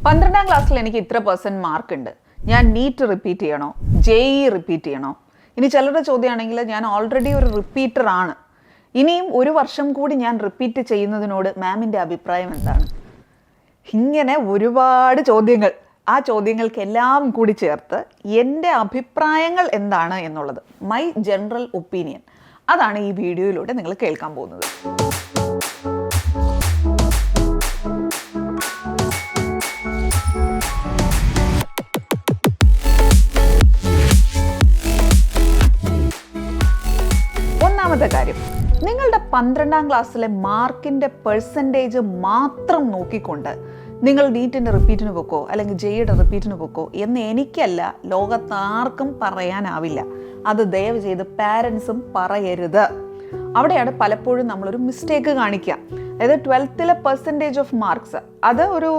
12ാം ക്ലാസ്സിൽ എനിക്ക് ഇത്ര % മാർക്ക് ഉണ്ട്, ഞാൻ നീറ്റ് റിപ്പീറ്റ് ചെയ്യണോ, JEE റിപ്പീറ്റ് ചെയ്യണോ? ഇനി ചിലരുടെ ചോദ്യമാണെങ്കിൽ ഞാൻ ഓൾറെഡി ഒരു റിപ്പീറ്റർ ആണ്, ഇനിയും ഒരു വർഷം കൂടി ഞാൻ റിപ്പീറ്റ് ചെയ്യുന്നതിനോട് മാമിൻ്റെ അഭിപ്രായം എന്താണ്? ഇങ്ങനെ ഒരുപാട് ചോദ്യങ്ങൾ. ആ ചോദ്യങ്ങൾക്കെല്ലാം കൂടി ചേർത്ത് എൻ്റെ അഭിപ്രായങ്ങൾ എന്താണ് എന്നുള്ളത്, മൈ ജനറൽ ഒപ്പീനിയൻ, അതാണ് ഈ വീഡിയോയിലൂടെ നിങ്ങൾ കേൾക്കാൻ പോകുന്നത്. ഒന്നാമത്തെ കാര്യം, നിങ്ങളുടെ 12ാം ക്ലാസ്സിലെ മാർക്കിൻ്റെ % മാത്രം നോക്കിക്കൊണ്ട് നിങ്ങൾ നീറ്റിൻ്റെ റിപ്പീറ്റിന് പൊക്കോ അല്ലെങ്കിൽ JEEയുടെ റിപ്പീറ്റിന് പൊക്കോ എന്ന് എനിക്കല്ല, ലോകത്താർക്കും പറയാനാവില്ല. അത് ദയവ് ചെയ്ത് പാരൻസും പറയരുത്. അവിടെയാണ് പലപ്പോഴും നമ്മളൊരു മിസ്റ്റേക്ക് കാണിക്കുക. അതായത് 12th % ഓഫ് മാർക്സ് അത് ഒരു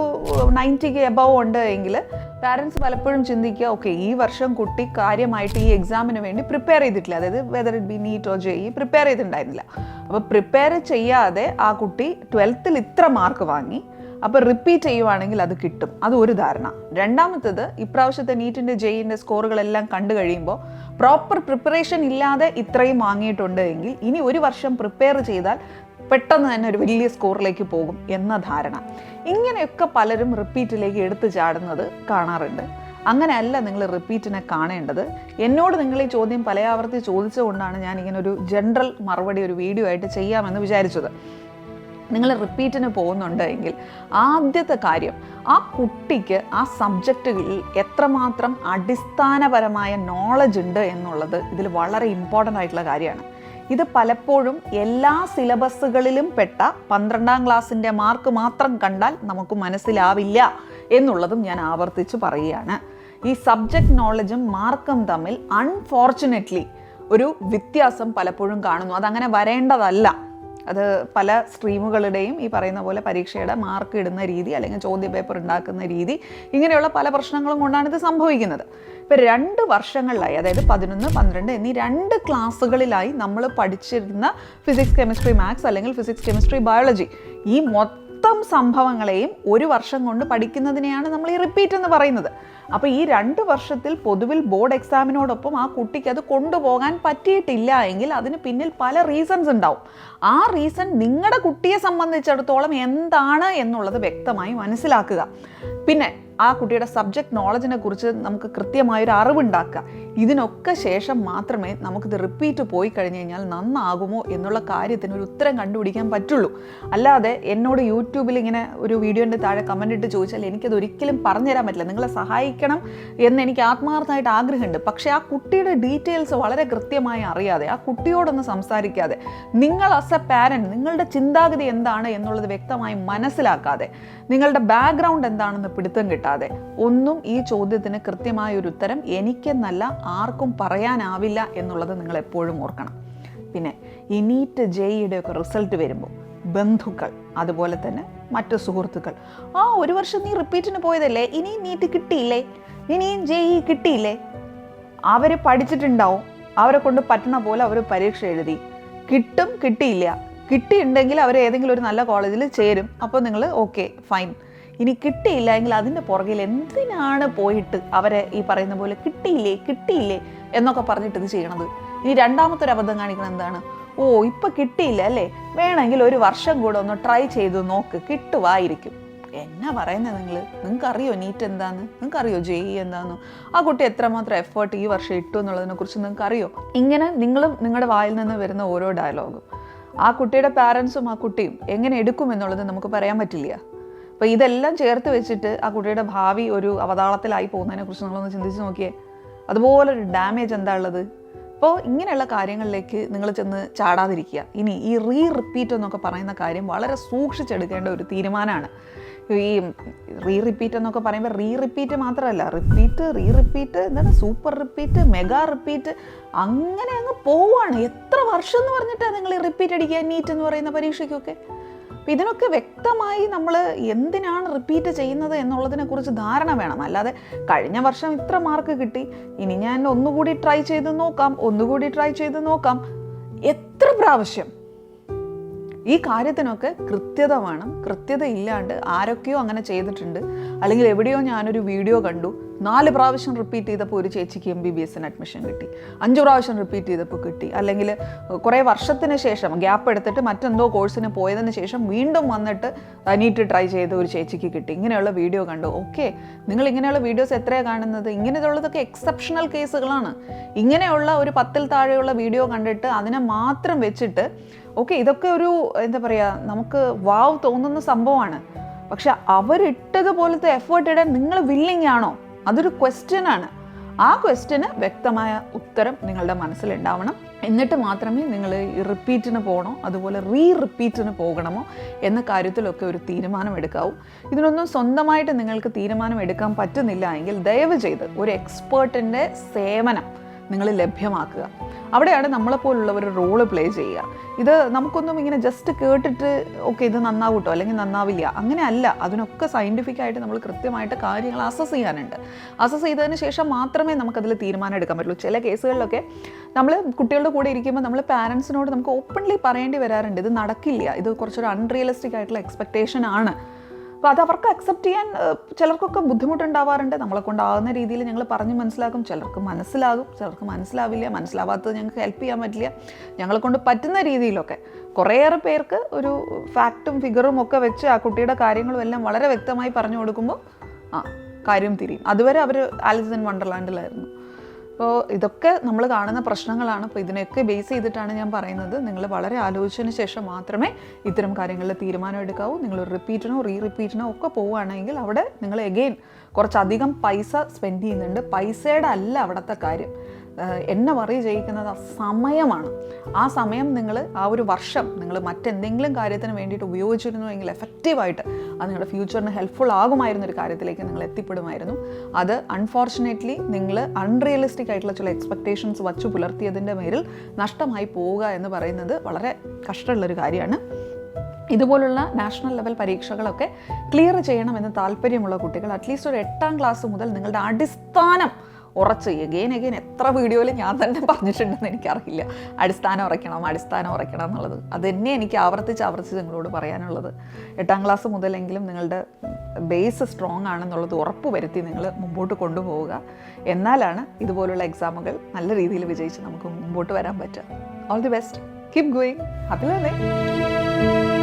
90 എബവ് ഉണ്ട് എങ്കിൽ പാരൻസ് പലപ്പോഴും ചിന്തിക്കുക, ഓക്കെ ഈ വർഷം കുട്ടി കാര്യമായിട്ട് ഈ എക്സാമിന് വേണ്ടി പ്രിപ്പയർ ചെയ്തിട്ടില്ല, അതായത് whether it be NEET or JEE prepare ചെയ്തിട്ടുണ്ടായിരുന്നില്ല. അപ്പോൾ പ്രിപ്പയർ ചെയ്യാതെ ആ കുട്ടി 12th ഇത്ര മാർക്ക് വാങ്ങി, അപ്പോൾ റിപ്പീറ്റ് ചെയ്യുവാണെങ്കിൽ അത് കിട്ടും. അത് ഒരു ധാരണ. രണ്ടാമത്തത്, ഇപ്രാവശ്യത്തെ നീറ്റിൻ്റെ JEEൻ്റെ സ്കോറുകളെല്ലാം കണ്ടു കഴിയുമ്പോൾ പ്രോപ്പർ പ്രിപ്പറേഷൻ ഇല്ലാതെ ഇത്രയും വാങ്ങിയിട്ടുണ്ട് എങ്കിൽ ഇനി ഒരു വർഷം പ്രിപ്പയർ ചെയ്താൽ പെട്ടെന്ന് തന്നെ ഒരു വലിയ സ്കോറിലേക്ക് പോകും എന്ന ധാരണ. ഇങ്ങനെയൊക്കെ പലരും റിപ്പീറ്റിലേക്ക് എടുത്തു ചാടുന്നത് കാണാറുണ്ട്. അങ്ങനെയല്ല നിങ്ങൾ റിപ്പീറ്റിനെ കാണേണ്ടത്. എന്നോട് നിങ്ങൾ ഈ ചോദ്യം പല ആവർത്തി ചോദിച്ചുകൊണ്ടാണ് ഞാൻ ഇങ്ങനെ ഒരു ജനറൽ മറുപടി ഒരു വീഡിയോ ആയിട്ട് ചെയ്യാമെന്ന് വിചാരിച്ചത്. നിങ്ങൾ റിപ്പീറ്റിന് പോകുന്നുണ്ട് എങ്കിൽ ആദ്യത്തെ കാര്യം, ആ കുട്ടിക്ക് ആ സബ്ജക്റ്റുകളിൽ എത്രമാത്രം അടിസ്ഥാനപരമായ നോളജ് ഉണ്ട് എന്നുള്ളത് ഇതിൽ വളരെ ഇമ്പോർട്ടൻ്റ് ആയിട്ടുള്ള കാര്യമാണ്. ഇത് പലപ്പോഴും എല്ലാ സിലബസുകളിലും പെട്ട 12ാം ക്ലാസ്സിൻ്റെ മാർക്ക് മാത്രം കണ്ടാൽ നമുക്ക് മനസ്സിലാവില്ല എന്നുള്ളതും ഞാൻ ആവർത്തിച്ച് പറയുകയാണ്. ഈ സബ്ജക്റ്റ് നോളജും മാർക്കും തമ്മിൽ അൺഫോർച്ചുനേറ്റ്ലി ഒരു വ്യത്യാസം പലപ്പോഴും കാണുന്നു. അതങ്ങനെ വരേണ്ടതല്ല. അത് പല സ്ട്രീമുകളുടെയും ഈ പറയുന്ന പോലെ പരീക്ഷയുടെ മാർക്ക് ഇടുന്ന രീതി അല്ലെങ്കിൽ ചോദ്യ പേപ്പർ ഉണ്ടാക്കുന്ന രീതി, ഇങ്ങനെയുള്ള പല പ്രശ്നങ്ങളും കൊണ്ടാണ് ഇത് സംഭവിക്കുന്നത്. ഇപ്പോൾ 2 വർഷങ്ങളിലായി, അതായത് 11, 12 എന്നീ 2 ക്ലാസ്സുകളിലായി നമ്മൾ പഠിച്ചിരുന്ന ഫിസിക്സ്, കെമിസ്ട്രി, മാത്സ് അല്ലെങ്കിൽ ഫിസിക്സ്, കെമിസ്ട്രി, ബയോളജി, ഈ മൊത്തം സംഭവങ്ങളെയും ഒരു വർഷം കൊണ്ട് പഠിക്കുന്നതിനെയാണ് നമ്മൾ ഈ റിപ്പീറ്റ് എന്ന് പറയുന്നത്. അപ്പോൾ ഈ 2 വർഷത്തിൽ പൊതുവിൽ ബോർഡ് എക്സാമിനോടൊപ്പം ആ കുട്ടിക്ക് അത് കൊണ്ടുപോകാൻ പറ്റിയിട്ടില്ല എങ്കിൽ അതിന് പിന്നിൽ പല റീസൺസ് ഉണ്ടാവും. ആ റീസൺ നിങ്ങളുടെ കുട്ടിയെ സംബന്ധിച്ചിടത്തോളം എന്താണ് എന്നുള്ളത് വ്യക്തമായി മനസ്സിലാക്കുക. പിന്നെ ആ കുട്ടിയുടെ സബ്ജക്റ്റ് നോളജിനെ കുറിച്ച് നമുക്ക് കൃത്യമായൊരു അറിവുണ്ടാക്കുക. ഇതിനൊക്കെ ശേഷം മാത്രമേ നമുക്കിത് റിപ്പീറ്റ് പോയി കഴിഞ്ഞ് കഴിഞ്ഞാൽ നന്നാകുമോ എന്നുള്ള കാര്യത്തിന് ഒരു ഉത്തരം കണ്ടുപിടിക്കാൻ പറ്റുള്ളൂ. അല്ലാതെ എന്നോട് യൂട്യൂബിൽ ഇങ്ങനെ ഒരു വീഡിയോൻ്റെ താഴെ കമൻ്റ് ഇട്ട് ചോദിച്ചാൽ എനിക്കത് ഒരിക്കലും പറഞ്ഞുതരാൻ പറ്റില്ല. നിങ്ങളെ സഹായിക്കണം എന്ന് എനിക്ക് ആത്മാർത്ഥമായിട്ട് ആഗ്രഹമുണ്ട്. പക്ഷേ ആ കുട്ടിയുടെ ഡീറ്റെയിൽസ് വളരെ കൃത്യമായി അറിയാതെ, ആ കുട്ടിയോടൊന്ന് സംസാരിക്കാതെ, നിങ്ങൾ ആസ് എ പാരൻറ്റ് നിങ്ങളുടെ ചിന്താഗതി എന്താണ് എന്നുള്ളത് വ്യക്തമായി മനസ്സിലാക്കാതെ, നിങ്ങളുടെ ബാക്ക്ഗ്രൗണ്ട് എന്താണെന്ന് പിടുത്തം കിട്ടാതെ ഒന്നും ഈ ചോദ്യത്തിന് കൃത്യമായ ഒരു ഉത്തരം എനിക്കെന്നല്ല ആർക്കും പറയാനാവില്ല എന്നുള്ളത് നിങ്ങൾ എപ്പോഴും ഓർക്കണം. പിന്നെ ഈ നീറ്റ് JEEയുടെ ഒക്കെ റിസൾട്ട് വരുമ്പോൾ ബന്ധുക്കൾ, അതുപോലെ തന്നെ മറ്റു സുഹൃത്തുക്കൾ, ഒരു വർഷം നീ റിപ്പീറ്റിന് പോയതല്ലേ, ഇനി നീറ്റ് കിട്ടിയില്ലേ, ഇനിയും JEE കിട്ടിയില്ലേ, അവർ പഠിച്ചിട്ടുണ്ടാവും, അവരെ കൊണ്ട് പറ്റുന്ന പോലെ അവർ പരീക്ഷ എഴുതി, കിട്ടും, കിട്ടിയില്ല, കിട്ടിയിട്ടുണ്ടെങ്കിൽ അവർ ഏതെങ്കിലും ഒരു നല്ല കോളേജിൽ ചേരും, അപ്പോൾ നിങ്ങൾ ഓക്കെ ഫൈൻ. ഇനി കിട്ടിയില്ല എങ്കിൽ അതിൻ്റെ പുറകിൽ എന്തിനാണ് പോയിട്ട് അവരെ ഈ പറയുന്ന പോലെ കിട്ടിയില്ലേ എന്നൊക്കെ പറഞ്ഞിട്ട് ഇത് ചെയ്യണത്? ഇനി രണ്ടാമത്തെ ഒരു അബദ്ധം കാണിക്കുന്നത് എന്താണ്? ഇപ്പം കിട്ടിയില്ല അല്ലേ, വേണമെങ്കിൽ ഒരു വർഷം കൂടെ ഒന്ന് ട്രൈ ചെയ്ത് നോക്ക്, കിട്ടുമായിരിക്കും. എന്നാ പറയുന്നത് നിങ്ങൾക്കറിയോ നീറ്റ് എന്താന്ന്? നിങ്ങൾക്കറിയോ JEE എന്താന്ന്? ആ കുട്ടി എത്രമാത്രം എഫേർട്ട് ഈ വർഷം ഇട്ടു എന്നുള്ളതിനെ കുറിച്ച് നിങ്ങൾക്കറിയോ? ഇങ്ങനെ നിങ്ങളും നിങ്ങളുടെ വായിൽ നിന്ന് വരുന്ന ഓരോ ഡയലോഗും ആ കുട്ടിയുടെ പാരൻസും ആ കുട്ടിയും എങ്ങനെ എടുക്കും എന്നുള്ളത് നമുക്ക് പറയാൻ പറ്റില്ല. അപ്പോൾ ഇതെല്ലാം ചേർത്ത് വെച്ചിട്ട് ആ കുട്ടിയുടെ ഭാവി ഒരു അവതാളത്തിലായി പോകുന്നതിനെ കുറിച്ച് നമ്മളൊന്ന് ചിന്തിച്ച് നോക്കിയേ. അതുപോലൊരു ഡാമേജ് എന്താ ഉള്ളത്? അപ്പോൾ ഇങ്ങനെയുള്ള കാര്യങ്ങളിലേക്ക് നിങ്ങൾ ചെന്ന് ചാടാതിരിക്കുക. ഇനി ഈ റിപ്പീറ്റ് എന്നൊക്കെ പറയുന്ന കാര്യം വളരെ സൂക്ഷിച്ചെടുക്കേണ്ട ഒരു തീരുമാനമാണ്. ഈ റിപ്പീറ്റ് എന്നൊക്കെ പറയുമ്പോൾ റിപ്പീറ്റ് മാത്രമല്ല, റിപ്പീറ്റ് എന്താണ്, സൂപ്പർ റിപ്പീറ്റ്, മെഗാ റിപ്പീറ്റ്, അങ്ങനെ അങ്ങ് പോവുകയാണ്. എത്ര വർഷം എന്ന് പറഞ്ഞിട്ടാണ് നിങ്ങൾ ഈ റിപ്പീറ്റ് അടിക്കുക നീറ്റ് എന്ന് പറയുന്ന പരീക്ഷയ്ക്കൊക്കെ? അപ്പോൾ ഇതിനൊക്കെ വ്യക്തമായി നമ്മൾ എന്തിനാണ് റിപ്പീറ്റ് ചെയ്യുന്നത് എന്നുള്ളതിനെ കുറിച്ച് ധാരണ വേണം. അല്ലാതെ കഴിഞ്ഞ വർഷം ഇത്ര മാർക്ക് കിട്ടി, ഇനി ഞാൻ ഒന്നുകൂടി ട്രൈ ചെയ്ത് നോക്കാം. എത്ര പ്രാവശ്യം? ഈ കാര്യത്തിനൊക്കെ കൃത്യത വേണം. കൃത്യത ഇല്ലാണ്ട് ആരൊക്കെയോ അങ്ങനെ ചെയ്തിട്ടുണ്ട്, അല്ലെങ്കിൽ എവിടെയോ ഞാനൊരു വീഡിയോ കണ്ടു, 4 പ്രാവശ്യം റിപ്പീറ്റ് ചെയ്തപ്പോൾ ഒരു ചേച്ചിക്ക് MBBSന് അഡ്മിഷൻ കിട്ടി, 5 പ്രാവശ്യം റിപ്പീറ്റ് ചെയ്തപ്പോൾ കിട്ടി, അല്ലെങ്കിൽ കുറേ വർഷത്തിന് ശേഷം ഗ്യാപ്പ് എടുത്തിട്ട് മറ്റെന്തോ കോഴ്സിന് പോയതിന് ശേഷം വീണ്ടും വന്നിട്ട് നീറ്റ് ട്രൈ ചെയ്ത ഒരു ചേച്ചിക്ക് കിട്ടി. ഇങ്ങനെയുള്ള വീഡിയോ കണ്ടു. ഓക്കെ, നിങ്ങൾ ഇങ്ങനെയുള്ള വീഡിയോസ് എത്രയാണ് കാണുന്നത്? ഇങ്ങനെയുള്ളതൊക്കെ എക്സെപ്ഷണൽ കേസുകളാണ്. ഇങ്ങനെയുള്ള ഒരു 10ൽ താഴെയുള്ള വീഡിയോ കണ്ടിട്ട് അതിനെ മാത്രം വെച്ചിട്ട് ഓക്കെ ഇതൊക്കെ ഒരു എന്താ പറയുക, നമുക്ക് വാവ് തോന്നുന്ന സംഭവമാണ്. പക്ഷെ അവരിട്ടതുപോലത്തെ എഫേർട്ട് ഇടാൻ നിങ്ങൾ വില്ലിങ് ആണോ? അതൊരു ക്വസ്റ്റ്യനാണ്. ആ ക്വസ്റ്റ്യന് വ്യക്തമായ ഉത്തരം നിങ്ങളുടെ മനസ്സിലുണ്ടാവണം. എന്നിട്ട് മാത്രമേ നിങ്ങൾ റിപ്പീറ്റിന് പോകണോ അതുപോലെ റിപ്പീറ്റിന് പോകണമോ എന്ന കാര്യത്തിലൊക്കെ ഒരു തീരുമാനം എടുക്കാവൂ. ഇതിനൊന്നും സ്വന്തമായിട്ട് നിങ്ങൾക്ക് തീരുമാനം എടുക്കാൻ പറ്റുന്നില്ല എങ്കിൽ ദയവ് ചെയ്ത് ഒരു എക്സ്പേർട്ടിൻ്റെ സേവനം നിങ്ങൾ ലഭ്യമാക്കുക. അവിടെയാണ് നമ്മളെപ്പോലുള്ളവർ റോള് പ്ലേ ചെയ്യുക. ഇത് നമുക്കൊന്നും ഇങ്ങനെ ജസ്റ്റ് കേട്ടിട്ട് ഓക്കെ ഇത് നന്നാവൂട്ടോ അല്ലെങ്കിൽ നന്നാവില്ല, അങ്ങനെ അല്ല. അതിനൊക്കെ സയൻറ്റിഫിക് ആയിട്ട് നമ്മൾ കൃത്യമായിട്ട് കാര്യങ്ങൾ അസസ് ചെയ്യാനുണ്ട്. അസസ് ചെയ്തതിന് ശേഷം മാത്രമേ നമുക്കതിൽ തീരുമാനം എടുക്കാൻ പറ്റുള്ളൂ. ചില കേസുകളിലൊക്കെ നമ്മൾ കുട്ടികളുടെ കൂടെ ഇരിക്കുമ്പോൾ നമ്മൾ പാരൻസിനോട് നമുക്ക് ഓപ്പൺലി പറയേണ്ടി വരാറുണ്ട്, ഇത് നടക്കില്ല, ഇത് കുറച്ചൊരു അൺറിയലിസ്റ്റിക് ആയിട്ടുള്ള എക്സ്പെക്റ്റേഷൻ ആണ്. അപ്പോൾ അത് അവർക്ക് അക്സെപ്റ്റ് ചെയ്യാൻ ചിലർക്കൊക്കെ ബുദ്ധിമുട്ടുണ്ടാവാറുണ്ട്. നമ്മളെ കൊണ്ടാകുന്ന രീതിയിൽ ഞങ്ങൾ പറഞ്ഞ് മനസ്സിലാക്കും. ചിലർക്ക് മനസ്സിലാകും, ചിലർക്ക് മനസ്സിലാവില്ല. മനസ്സിലാവാത്തത് ഞങ്ങൾക്ക് ഹെൽപ്പ് ചെയ്യാൻ പറ്റില്ല. ഞങ്ങളെ കൊണ്ട് പറ്റുന്ന രീതിയിലൊക്കെ കുറേയേറെ പേർക്ക് ഒരു ഫാക്റ്റും ഫിഗറും ഒക്കെ വെച്ച് ആ കുട്ടിയുടെ കാര്യങ്ങളും എല്ലാം വളരെ വ്യക്തമായി പറഞ്ഞു കൊടുക്കുമ്പോൾ കാര്യം തിരിയും. അതുവരെ അവർ ആലിസ് ഇൻ വണ്ടർലാൻഡിലായിരുന്നു. അപ്പോൾ ഇതൊക്കെ നമ്മൾ കാണുന്ന പ്രശ്നങ്ങളാണ്. അപ്പോൾ ഇതിനെയൊക്കെ ബേസ് ചെയ്തിട്ടാണ് ഞാൻ പറയുന്നത്, നിങ്ങൾ വളരെ ആലോചിച്ചതിന് ശേഷം മാത്രമേ ഇത്തരം കാര്യങ്ങളിൽ തീരുമാനം എടുക്കാവൂ. നിങ്ങൾ റിപ്പീറ്റിനോ റിപ്പീറ്റിനോ ഒക്കെ പോവുകയാണെങ്കിൽ അവിടെ നിങ്ങൾ എഗെയിൻ കുറച്ചധികം പൈസ സ്പെൻഡ് ചെയ്യുന്നുണ്ട്. പൈസയുടെ അല്ല അവിടുത്തെ കാര്യം. എന്നെ വറി ചെയ്യിക്കുന്നത് ആ സമയമാണ്. ആ സമയം നിങ്ങൾ ആ ഒരു വർഷം നിങ്ങൾ മറ്റെന്തെങ്കിലും കാര്യത്തിന് വേണ്ടിയിട്ട് ഉപയോഗിച്ചിരുന്നുവെങ്കിൽ എഫക്റ്റീവായിട്ട് അത് നിങ്ങളുടെ ഫ്യൂച്ചറിന് ഹെൽപ്ഫുൾ ആകുമായിരുന്നൊരു കാര്യത്തിലേക്ക് നിങ്ങൾ എത്തിപ്പെടുമായിരുന്നു. അത് അൺഫോർച്ചുനേറ്റ്ലി നിങ്ങൾ അൺറിയലിസ്റ്റിക് ആയിട്ടുള്ള ചില എക്സ്പെക്റ്റേഷൻസ് വച്ചു പുലർത്തിയതിൻ്റെ പേരിൽ നഷ്ടമായി പോവുക എന്ന് പറയുന്നത് വളരെ കഷ്ടമുള്ളൊരു കാര്യമാണ്. ഇതുപോലുള്ള നാഷണൽ ലെവൽ പരീക്ഷകളൊക്കെ ക്ലിയർ ചെയ്യണമെന്ന് താല്പര്യമുള്ള കുട്ടികൾ അറ്റ്ലീസ്റ്റ് ഒരു 8ാം ക്ലാസ് മുതൽ നിങ്ങളുടെ അടിസ്ഥാനം ഉറച്ച് എഗെയിൻ എത്ര വീഡിയോയിൽ ഞാൻ തന്നെ പറഞ്ഞിട്ടുണ്ടെന്ന് എനിക്കറിയില്ല. അടിസ്ഥാനം ഉറയ്ക്കണം എന്നുള്ളത് അത് തന്നെ എനിക്ക് ആവർത്തിച്ച് നിങ്ങളോട് പറയാനുള്ളത്. 8ാം ക്ലാസ് മുതലെങ്കിലും നിങ്ങളുടെ ബേസ് സ്ട്രോങ് ആണെന്നുള്ളത് ഉറപ്പ് വരുത്തി നിങ്ങൾ മുമ്പോട്ട് കൊണ്ടുപോവുക. എന്നാലാണ് ഇതുപോലുള്ള എക്സാമുകൾ നല്ല രീതിയിൽ വിജയിച്ച് നമുക്ക് മുമ്പോട്ട് വരാൻ പറ്റുക. All the best, keep going, happy learning.